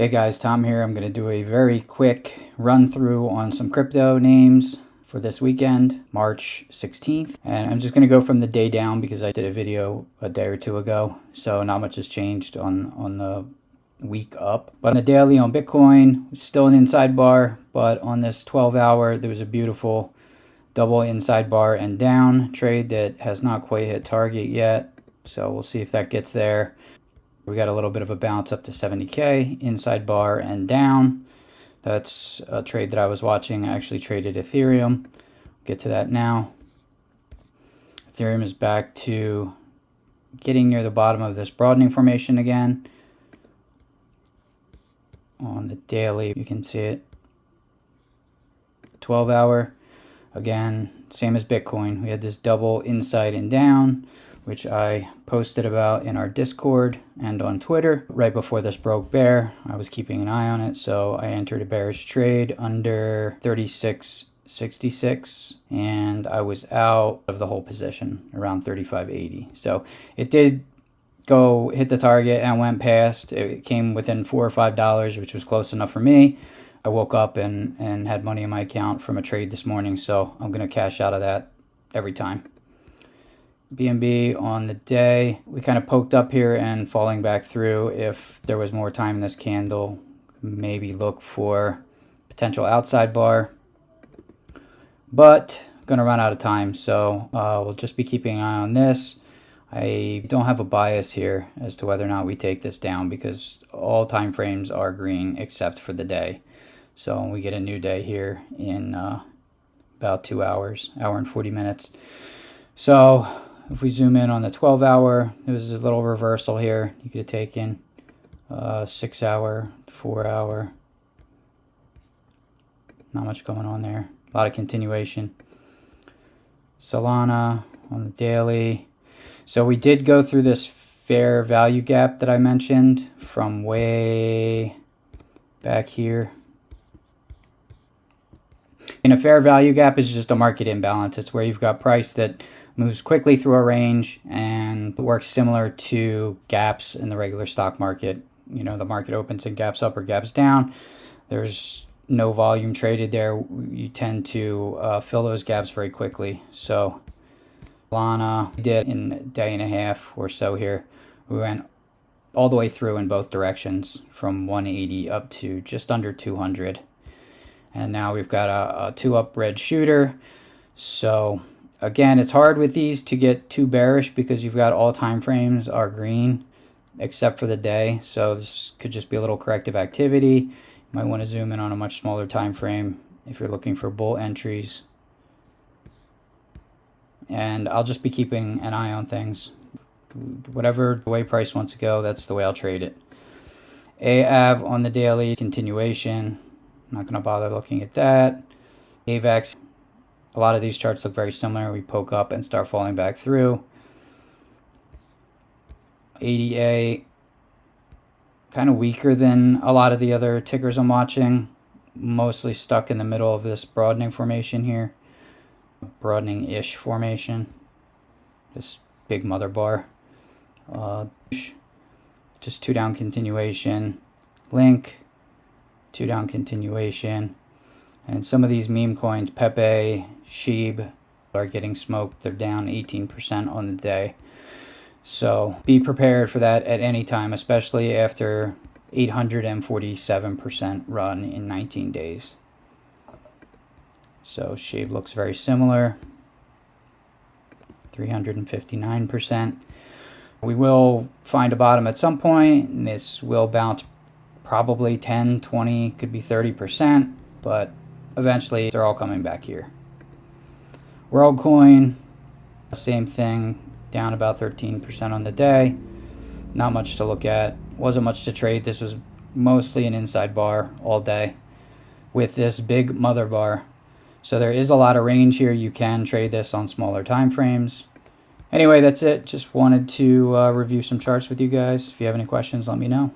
Hey guys, Tom here. I'm going to do a very quick run through on some crypto names for this weekend, March 16th. And I'm just going to go from the day down because I did a video a day or two ago. So not much has changed on the week up. But on the daily on Bitcoin, still an inside bar. But on this 12-hour, there was a beautiful double inside bar and down trade that has not quite hit target yet. So we'll see if that gets there. We got a little bit of a bounce up to 70K, inside bar and down. That's a trade that I was watching. I actually traded Ethereum. Get to that now. Ethereum is back to getting near the bottom of this broadening formation again. On the daily, you can see it. 12-hour, again, same as Bitcoin. We had this double inside and down, which I posted about in our Discord and on Twitter. Right before this broke bear, I was keeping an eye on it, so I entered a bearish trade under 36.66, and I was out of the whole position around 35.80. So it did go hit the target and went past. It came within $4 or $5, which was close enough for me. I woke up and had money in my account from a trade this morning, so I'm going to cash out of that every time. BNB on the day, we kind of poked up here and falling back through. If there was more time in this candle, maybe look for potential outside bar. But I'm going to run out of time, so we'll just be keeping an eye on this. I don't have a bias here as to whether or not we take this down because all time frames are green except for the day. So we get a new day here in about 2 hours, hour and 40 minutes. So if we zoom in on the 12-hour, there was a little reversal here. You could have taken 6-hour, 4-hour. Not much going on there. A lot of continuation. Solana on the daily. So we did go through this fair value gap that I mentioned from way back here. And a fair value gap is just a market imbalance. It's where you've got price that moves quickly through a range and works similar to gaps in the regular stock market. You know, the market opens and gaps up or gaps down. There's no volume traded there. You tend to fill those gaps very quickly. So Solana did in a day and a half or so here. We went all the way through in both directions from 180 up to just under 200. And now we've got a 2-up red shooter. So again, it's hard with these to get too bearish because you've got all time frames are green except for the day. So this could just be a little corrective activity. You might want to zoom in on a much smaller time frame if you're looking for bull entries. And I'll just be keeping an eye on things. Whatever the way price wants to go, that's the way I'll trade it. AAV on the daily, continuation. I'm not going to bother looking at that. AVAX. A lot of these charts look very similar. We poke up and start falling back through. ADA, kind of weaker than a lot of the other tickers I'm watching. Mostly stuck in the middle of this broadening formation here. Broadening-ish formation. This big mother bar. Just 2 down continuation. Link, 2 down continuation. And some of these meme coins, Pepe, Sheeb, are getting smoked. They're down 18% on the day. So be prepared for that at any time, especially after 847% run in 19 days. So Sheeb looks very similar. 359%. We will find a bottom at some point, and this will bounce probably 10, 20, could be 30%, but eventually they're all coming back here. WorldCoin, same thing, down about 13% on the day. Not much to look at. Wasn't much to trade. This was mostly an inside bar all day with this big mother bar. So there is a lot of range here. You can trade this on smaller time frames. Anyway, that's it. Just wanted to review some charts with you guys. If you have any questions, let me know.